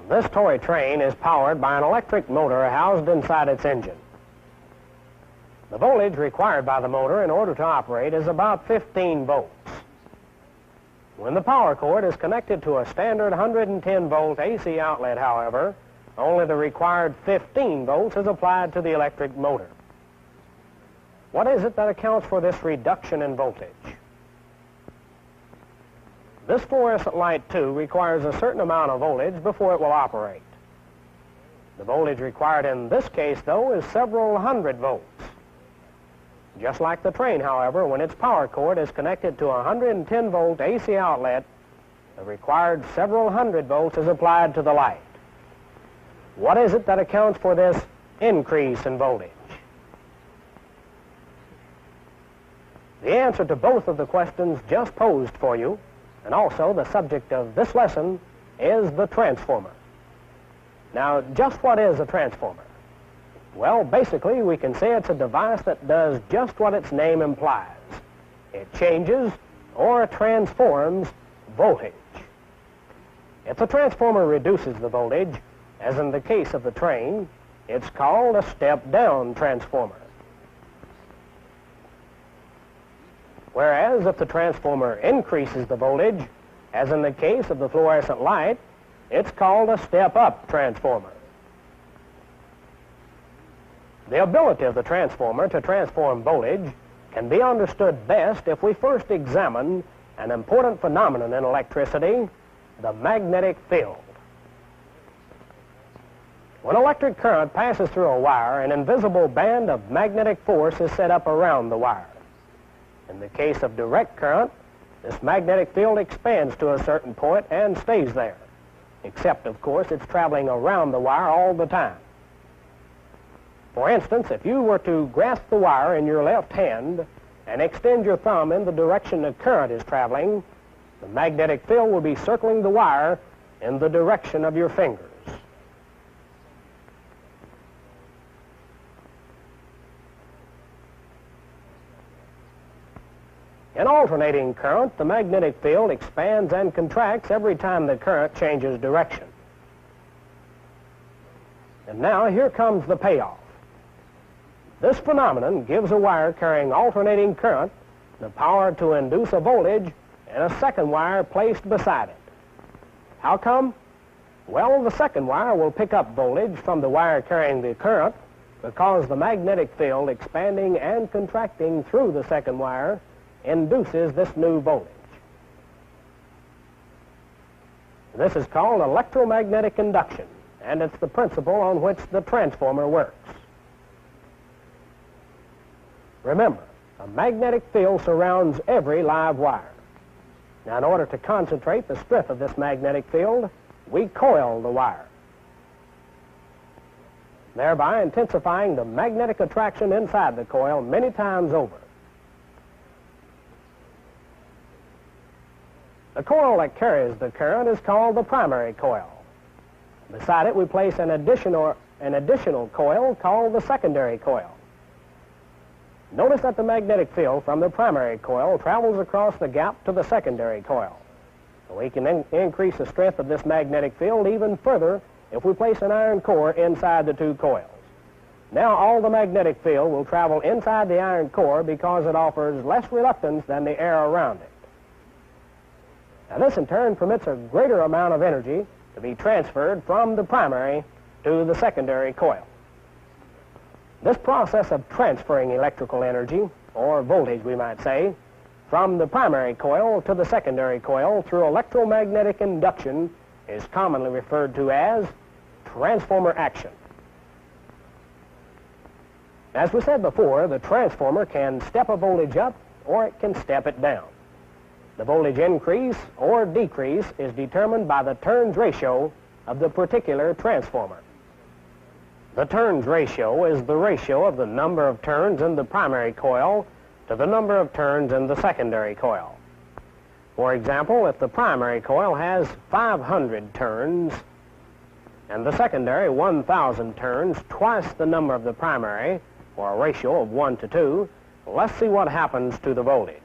This toy train is powered by an electric motor housed inside its engine. The voltage required by the motor in order to operate is about 15 volts. When the power cord is connected to a standard 110-volt AC outlet, however, only the required 15 volts is applied to the electric motor. What is it that accounts for this reduction in voltage? This fluorescent light, too, requires a certain amount of voltage before it will operate. The voltage required in this case, though, is several hundred volts. Just like the train, however, when its power cord is connected to a 110-volt AC outlet, the required several hundred volts is applied to the light. What is it that accounts for this increase in voltage? The answer to both of the questions just posed for you, and also the subject of this lesson, is the transformer. Now, just what is a transformer? Well, basically, we can say it's a device that does just what its name implies. It changes or transforms voltage. If the transformer reduces the voltage, as in the case of the train, it's called a step-down transformer. Whereas if the transformer increases the voltage, as in the case of the fluorescent light, it's called a step-up transformer. The ability of the transformer to transform voltage can be understood best if we first examine an important phenomenon in electricity, the magnetic field. When electric current passes through a wire, an invisible band of magnetic force is set up around the wire. In the case of direct current, this magnetic field expands to a certain point and stays there, except, of course, it's traveling around the wire all the time. For instance, if you were to grasp the wire in your left hand and extend your thumb in the direction the current is traveling, the magnetic field will be circling the wire in the direction of your fingers. In alternating current, the magnetic field expands and contracts every time the current changes direction. And now here comes the payoff. This phenomenon gives a wire carrying alternating current the power to induce a voltage in a second wire placed beside it. How come? Well, the second wire will pick up voltage from the wire carrying the current because the magnetic field expanding and contracting through the second wire induces this new voltage. This is called electromagnetic induction, and it's the principle on which the transformer works. Remember, a magnetic field surrounds every live wire. Now, in order to concentrate the strength of this magnetic field, we coil the wire, thereby intensifying the magnetic attraction inside the coil many times over. The coil that carries the current is called the primary coil. Beside it, we place an additional coil called the secondary coil. Notice that the magnetic field from the primary coil travels across the gap to the secondary coil. We can increase the strength of this magnetic field even further if we place an iron core inside the two coils. Now all the magnetic field will travel inside the iron core because it offers less reluctance than the air around it. Now this in turn permits a greater amount of energy to be transferred from the primary to the secondary coil. This process of transferring electrical energy, or voltage we might say, from the primary coil to the secondary coil through electromagnetic induction is commonly referred to as transformer action. As we said before, the transformer can step a voltage up or it can step it down. The voltage increase or decrease is determined by the turns ratio of the particular transformer. The turns ratio is the ratio of the number of turns in the primary coil to the number of turns in the secondary coil. For example, if the primary coil has 500 turns and the secondary 1,000 turns, twice the number of the primary, or a ratio of 1 to 2, let's see what happens to the voltage.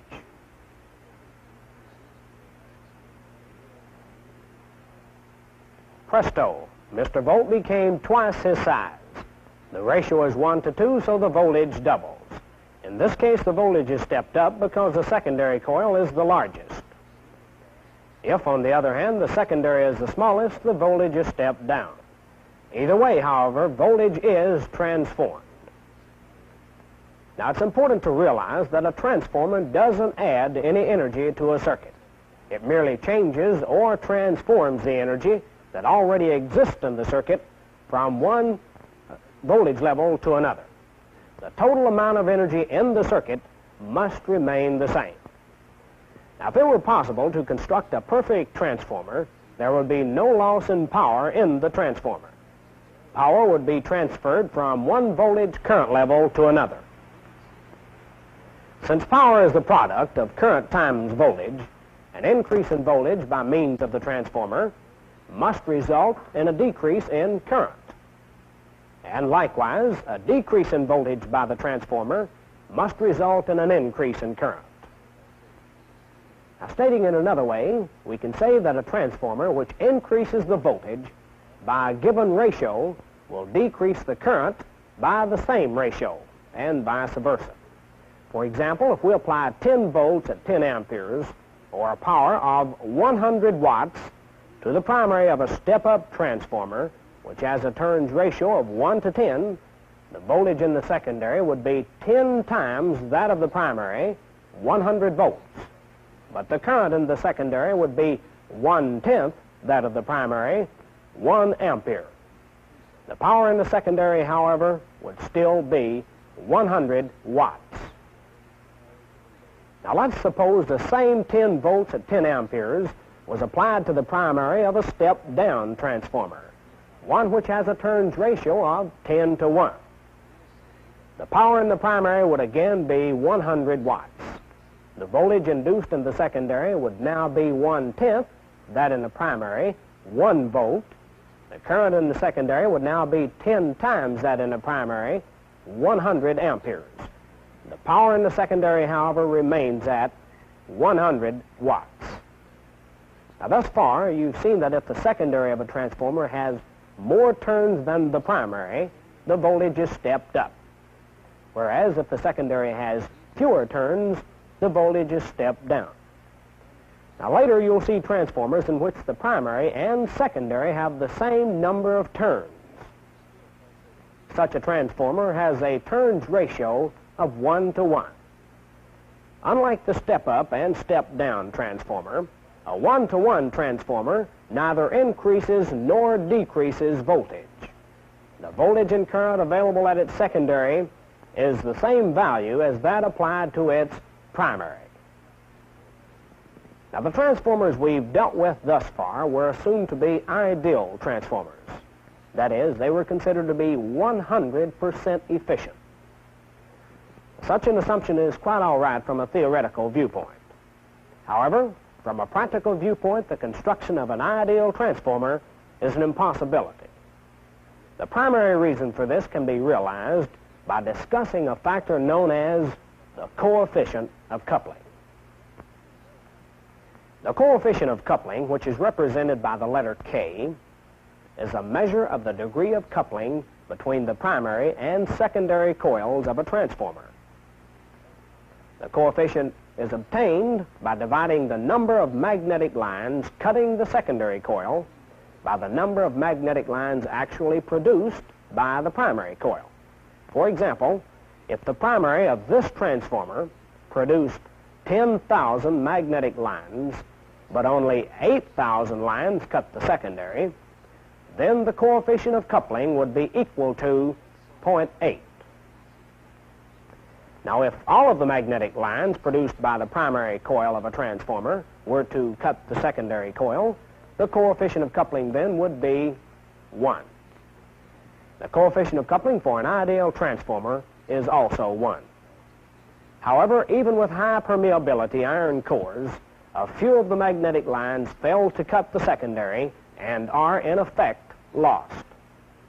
Presto, Mr. Volt became twice his size. The ratio is 1 to 2, so the voltage doubles. In this case, the voltage is stepped up because the secondary coil is the largest. If, on the other hand, the secondary is the smallest, the voltage is stepped down. Either way, however, voltage is transformed. Now, it's important to realize that a transformer doesn't add any energy to a circuit. It merely changes or transforms the energy that already exists in the circuit from one voltage level to another. The total amount of energy in the circuit must remain the same. Now, if it were possible to construct a perfect transformer, there would be no loss in power in the transformer. Power would be transferred from one voltage current level to another. Since power is the product of current times voltage, an increase in voltage by means of the transformer must result in a decrease in current. And likewise, a decrease in voltage by the transformer must result in an increase in current. Now, stating it another way, we can say that a transformer which increases the voltage by a given ratio will decrease the current by the same ratio, and vice versa. For example, if we apply 10 volts at 10 amperes, or a power of 100 watts, to the primary of a step-up transformer, which has a turns ratio of 1 to 10, the voltage in the secondary would be 10 times that of the primary, 100 volts. But the current in the secondary would be 1/10 that of the primary, 1 ampere. The power in the secondary, however, would still be 100 watts. Now, let's suppose the same 10 volts at 10 amperes was applied to the primary of a step-down transformer, one which has a turns ratio of 10 to 1. The power in the primary would again be 100 watts. The voltage induced in the secondary would now be 1/10 that in the primary, 1 volt. The current in the secondary would now be 10 times that in the primary, 100 amperes. The power in the secondary, however, remains at 100 watts. Now, thus far, you've seen that if the secondary of a transformer has more turns than the primary, the voltage is stepped up. Whereas if the secondary has fewer turns, the voltage is stepped down. Now, later you'll see transformers in which the primary and secondary have the same number of turns. Such a transformer has a turns ratio of 1 to 1. Unlike the step-up and step-down transformer, a 1-to-1 transformer neither increases nor decreases voltage. The voltage and current available at its secondary is the same value as that applied to its primary. Now, the transformers we've dealt with thus far were assumed to be ideal transformers. That is, they were considered to be 100% efficient. Such an assumption is quite all right from a theoretical viewpoint. However, from a practical viewpoint, the construction of an ideal transformer is an impossibility. The primary reason for this can be realized by discussing a factor known as the coefficient of coupling. The coefficient of coupling, which is represented by the letter K, is a measure of the degree of coupling between the primary and secondary coils of a transformer. The coefficient is obtained by dividing the number of magnetic lines cutting the secondary coil by the number of magnetic lines actually produced by the primary coil. For example, if the primary of this transformer produced 10,000 magnetic lines, but only 8,000 lines cut the secondary, then the coefficient of coupling would be equal to 0.8. Now, if all of the magnetic lines produced by the primary coil of a transformer were to cut the secondary coil, the coefficient of coupling then would be 1. The coefficient of coupling for an ideal transformer is also 1. However, even with high permeability iron cores, a few of the magnetic lines fail to cut the secondary and are, in effect, lost.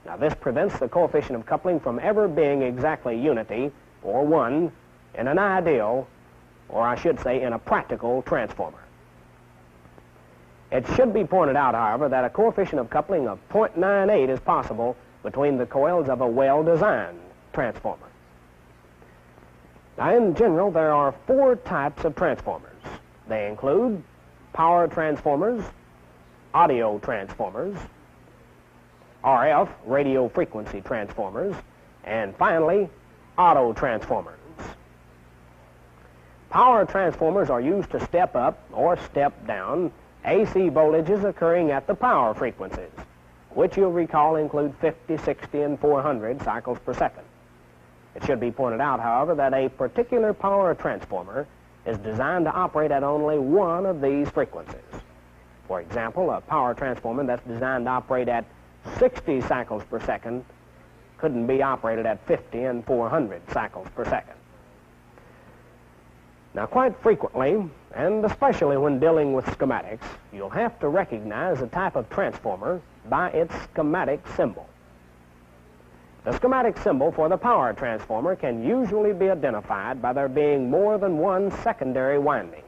Now, this prevents the coefficient of coupling from ever being exactly unity, or 1, in an ideal, or I should say, in a practical transformer. It should be pointed out, however, that a coefficient of coupling of 0.98 is possible between the coils of a well-designed transformer. Now, in general, there are 4 types of transformers. They include power transformers, audio transformers, RF, radio frequency transformers, and finally, auto transformers. Power transformers are used to step up or step down AC voltages occurring at the power frequencies, which you'll recall include 50, 60, and 400 cycles per second. It should be pointed out, however, that a particular power transformer is designed to operate at only one of these frequencies. For example, a power transformer that's designed to operate at 60 cycles per second couldn't be operated at 50 and 400 cycles per second. Now, quite frequently, and especially when dealing with schematics, you'll have to recognize a type of transformer by its schematic symbol. The schematic symbol for the power transformer can usually be identified by there being more than one secondary winding.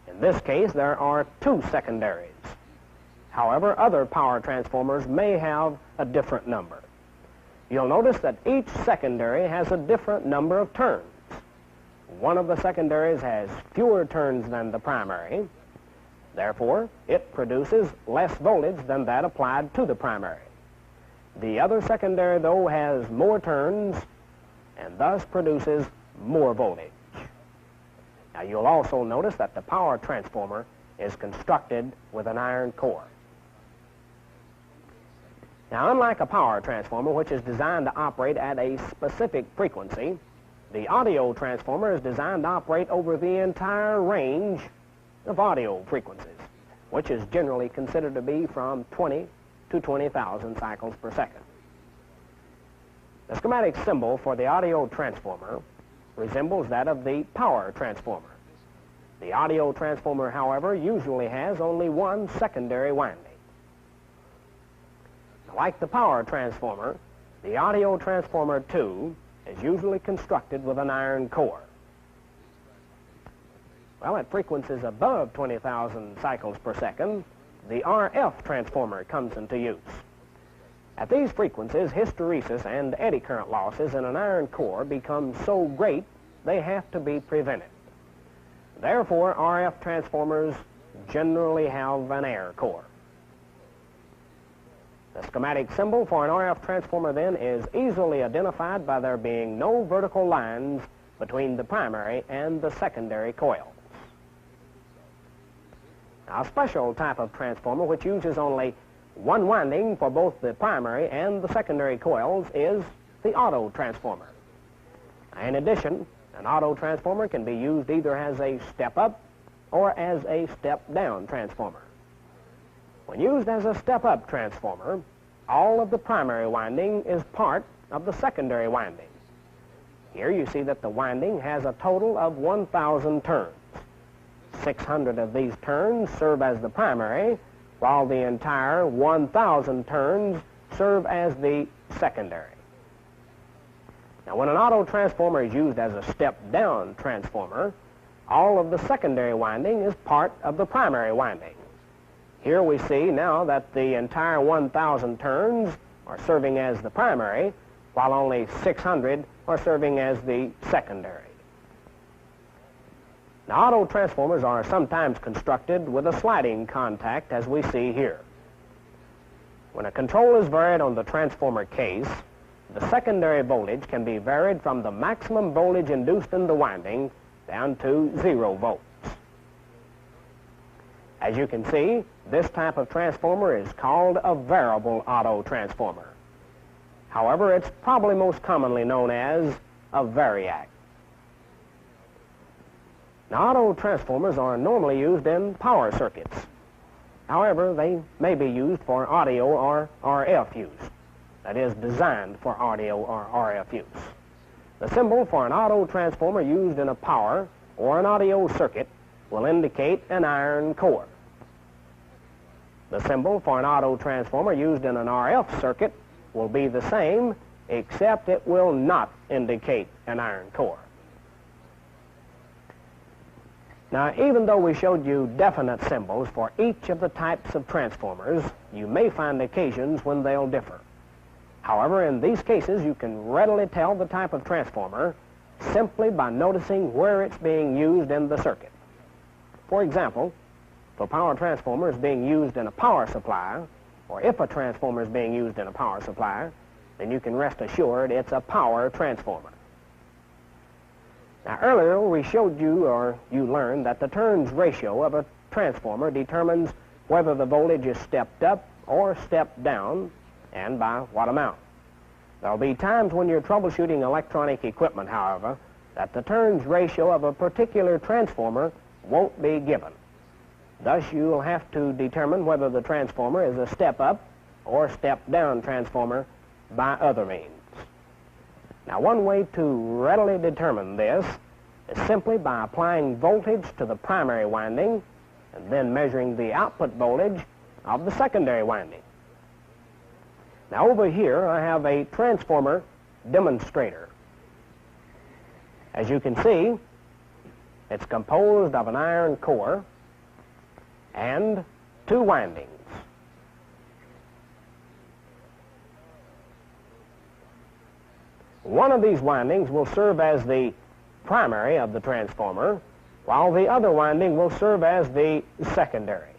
In this case, there are 2 secondaries. However, other power transformers may have a different number. You'll notice that each secondary has a different number of turns. One of the secondaries has fewer turns than the primary. Therefore, it produces less voltage than that applied to the primary. The other secondary, though, has more turns and thus produces more voltage. Now, you'll also notice that the power transformer is constructed with an iron core. Now, unlike a power transformer, which is designed to operate at a specific frequency, the audio transformer is designed to operate over the entire range of audio frequencies, which is generally considered to be from 20 to 20,000 cycles per second. The schematic symbol for the audio transformer resembles that of the power transformer. The audio transformer, however, usually has only one secondary winding. Like the power transformer, the audio transformer, too, is usually constructed with an iron core. Well, at frequencies above 20,000 cycles per second, the RF transformer comes into use. At these frequencies, hysteresis and eddy current losses in an iron core become so great they have to be prevented. Therefore, RF transformers generally have an air core. The schematic symbol for an RF transformer, then, is easily identified by there being no vertical lines between the primary and the secondary coils. Now, a special type of transformer which uses only one winding for both the primary and the secondary coils is the auto transformer. In addition, an auto transformer can be used either as a step-up or as a step-down transformer. When used as a step-up transformer, all of the primary winding is part of the secondary winding. Here you see that the winding has a total of 1,000 turns. 600 of these turns serve as the primary, while the entire 1,000 turns serve as the secondary. Now, when an auto transformer is used as a step-down transformer, all of the secondary winding is part of the primary winding. Here we see now that the entire 1,000 turns are serving as the primary, while only 600 are serving as the secondary. Now, auto transformers are sometimes constructed with a sliding contact, as we see here. When a control is varied on the transformer case, the secondary voltage can be varied from the maximum voltage induced in the winding down to 0 volts. As you can see, this type of transformer is called a variable auto transformer. However, it's probably most commonly known as a variac. Now, auto transformers are normally used in power circuits. However, they may be used for audio or RF use. that is designed for audio or RF use. The symbol for an auto transformer used in a power or an audio circuit will indicate an iron core. The symbol for an auto transformer used in an RF circuit will be the same, except it will not indicate an iron core. Now, even though we showed you definite symbols for each of the types of transformers, you may find occasions when they'll differ. However, in these cases, you can readily tell the type of transformer simply by noticing where it's being used in the circuit. For example, if a power transformer is being used in a power supply, or if a transformer is being used in a power supply, then you can rest assured it's a power transformer. Now, earlier we showed you, or you learned, that the turns ratio of a transformer determines whether the voltage is stepped up or stepped down, and by what amount. There will be times when you're troubleshooting electronic equipment, however, that the turns ratio of a particular transformer won't be given. Thus, you'll have to determine whether the transformer is a step-up or step-down transformer by other means. Now, one way to readily determine this is simply by applying voltage to the primary winding and then measuring the output voltage of the secondary winding. Now, over here, I have a transformer demonstrator. As you can see, it's composed of an iron core and two windings. One of these windings will serve as the primary of the transformer, while the other winding will serve as the secondary.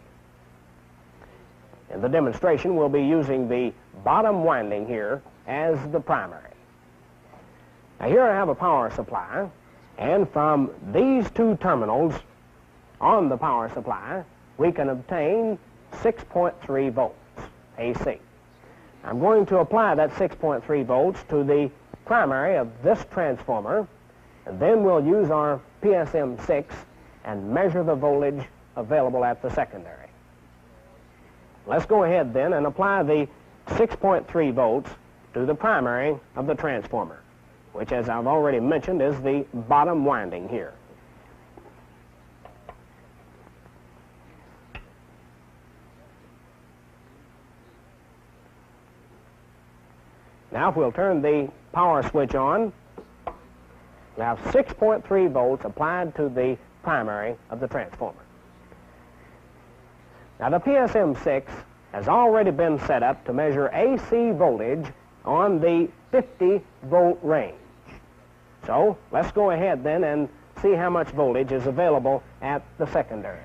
In the demonstration, we'll be using the bottom winding here as the primary. Now, here I have a power supply, and from these two terminals on the power supply, we can obtain 6.3 volts AC. I'm going to apply that 6.3 volts to the primary of this transformer, and then we'll use our PSM6 and measure the voltage available at the secondary. Let's go ahead then and apply the 6.3 volts to the primary of the transformer, which, as I've already mentioned, is the bottom winding here. Now, if we'll turn the power switch on, we have 6.3 volts applied to the primary of the transformer. Now, the PSM6 has already been set up to measure AC voltage on the 50-volt range. So, let's go ahead then and see how much voltage is available at the secondary.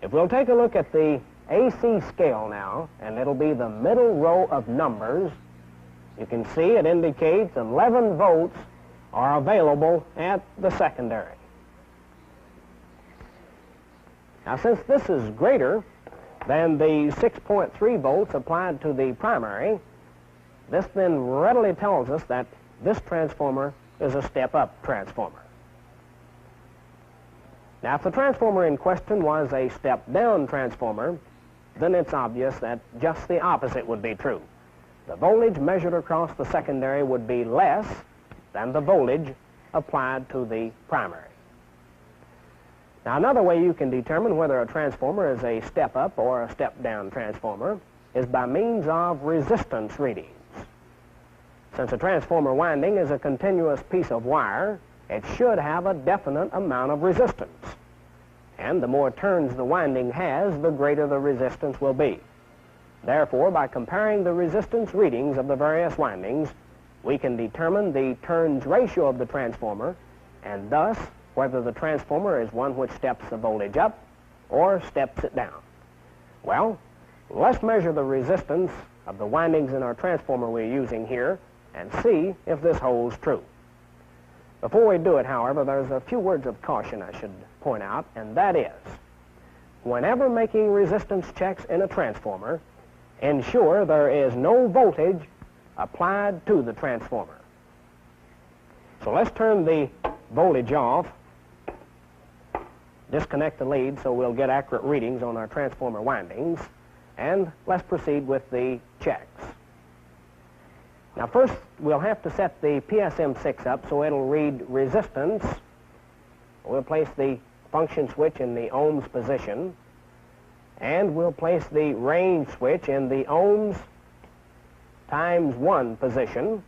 If we'll take a look at the AC scale now, and it'll be the middle row of numbers, you can see it indicates 11 volts are available at the secondary. Now, since this is greater than the 6.3 volts applied to the primary, this then readily tells us that this transformer is a step-up transformer. Now, if the transformer in question was a step-down transformer, then it's obvious that just the opposite would be true. The voltage measured across the secondary would be less than the voltage applied to the primary. Now, another way you can determine whether a transformer is a step-up or a step-down transformer is by means of resistance readings. Since a transformer winding is a continuous piece of wire, it should have a definite amount of resistance. And the more turns the winding has, the greater the resistance will be. Therefore, by comparing the resistance readings of the various windings, we can determine the turns ratio of the transformer, and thus whether the transformer is one which steps the voltage up or steps it down. Well, let's measure the resistance of the windings in our transformer we're using here and see if this holds true. Before we do it, however, there's a few words of caution I should point out, and that is, whenever making resistance checks in a transformer, ensure there is no voltage applied to the transformer. So let's turn the voltage off, disconnect the lead so we'll get accurate readings on our transformer windings, And let's proceed with the checks. Now first, we'll have to set the PSM6 up so it'll read resistance. We'll place the function switch in the ohms position, and we'll place the range switch in the ohms times 1 position,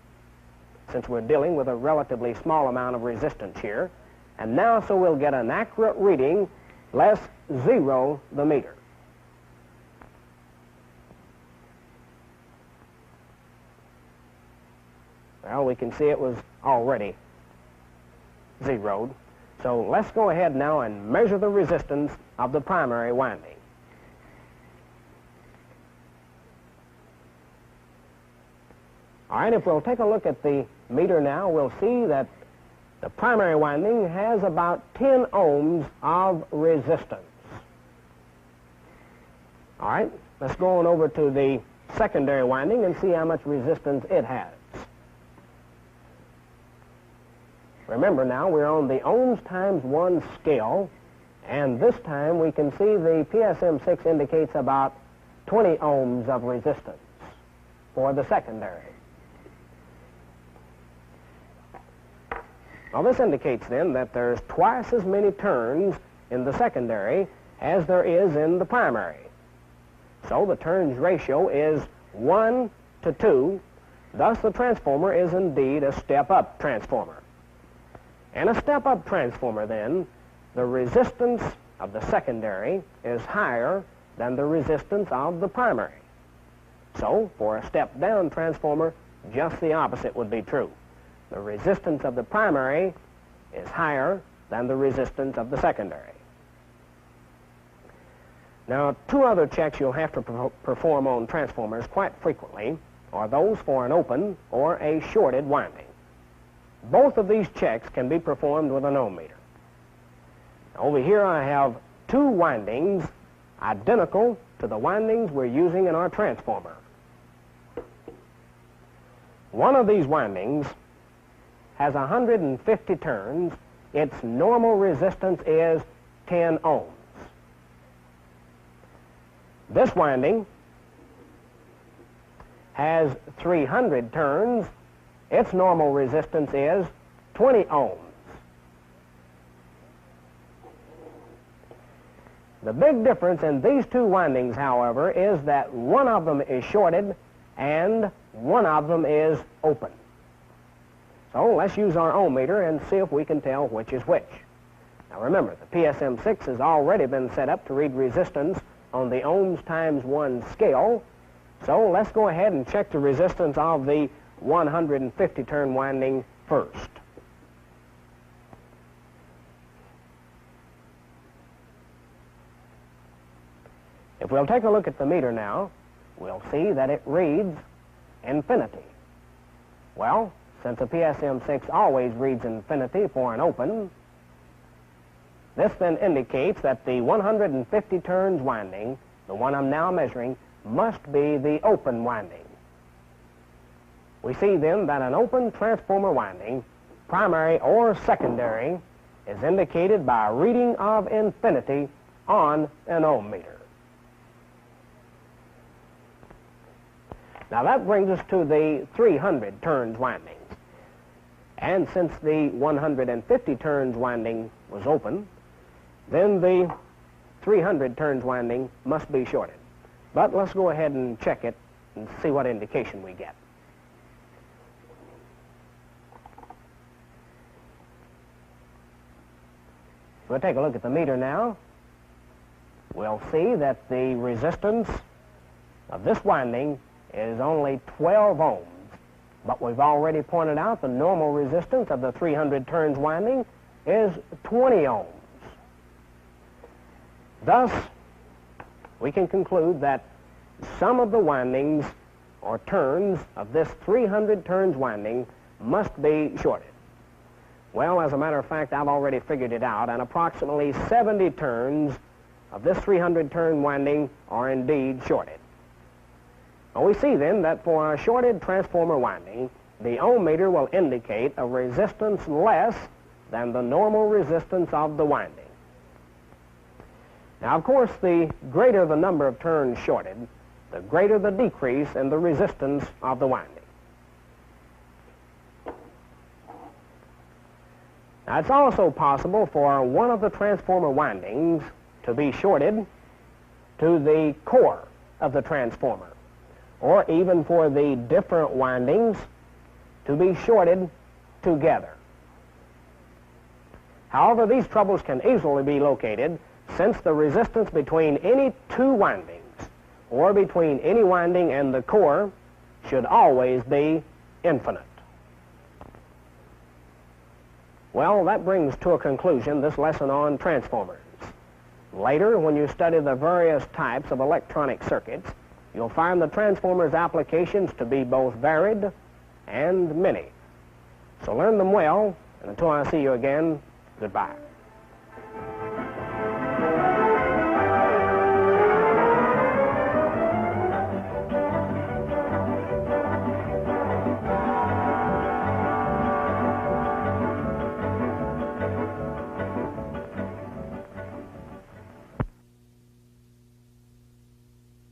since we're dealing with a relatively small amount of resistance here. And now, so we'll get an accurate reading, let's zero the meter. Well, we can see it was already zeroed. So let's go ahead now and measure the resistance of the primary winding. All right, if we'll take a look at the meter now, we'll see that the primary winding has about 10 ohms of resistance. All right, let's go on over to the secondary winding and see how much resistance it has. Remember now, we're on the ohms times 1 scale, and this time we can see the PSM6 indicates about 20 ohms of resistance for the secondary. Well, this indicates then that there's twice as many turns in the secondary as there is in the primary. So the turns ratio is 1 to 2. Thus the transformer is indeed a step-up transformer. In a step-up transformer, then, the resistance of the secondary is higher than the resistance of the primary. So, for a step-down transformer, just the opposite would be true. The resistance of the primary is higher than the resistance of the secondary. Now, 2 other checks you'll have to perform on transformers quite frequently are those for an open or a shorted winding. Both of these checks can be performed with an ohm meter. Over here I have 2 windings identical to the windings we're using in our transformer. One of these windings has 150 turns. Its normal resistance is 10 ohms. This winding has 300 turns. Its normal resistance is 20 ohms. The big difference in these 2 windings, however, is that one of them is shorted and one of them is open. So let's use our ohm meter and see if we can tell which is which. Now remember, the PSM6 has already been set up to read resistance on the ohms times 1 scale. So let's go ahead and check the resistance of the 150 turn winding first. If we'll take a look at the meter now, we'll see that it reads infinity. Well, since the PSM6 always reads infinity for an open, this then indicates that the 150 turns winding, the one I'm now measuring, must be the open winding. We see then that an open transformer winding, primary or secondary, is indicated by a reading of infinity on an ohm meter. Now that brings us to the 300 turns windings. And since the 150 turns winding was open, then the 300 turns winding must be shorted. But let's go ahead and check it and see what indication we get. We'll take a look at the meter now. We'll see that the resistance of this winding is only 12 ohms. But we've already pointed out the normal resistance of the 300 turns winding is 20 ohms. Thus, we can conclude that some of the windings or turns of this 300 turns winding must be shorted. Well, as a matter of fact, I've already figured it out, and approximately 70 turns of this 300 turn winding are indeed shorted. Now we see then that for a shorted transformer winding, the ohm meter will indicate a resistance less than the normal resistance of the winding. Now, of course, the greater the number of turns shorted, the greater the decrease in the resistance of the winding. Now, it's also possible for one of the transformer windings to be shorted to the core of the transformer, or even for the different windings to be shorted together. However, these troubles can easily be located since the resistance between any two windings or between any winding and the core should always be infinite. Well, that brings to a conclusion this lesson on transformers. Later, when you study the various types of electronic circuits, you'll find the transformer's applications to be both varied and many. So learn them well, and until I see you again, goodbye.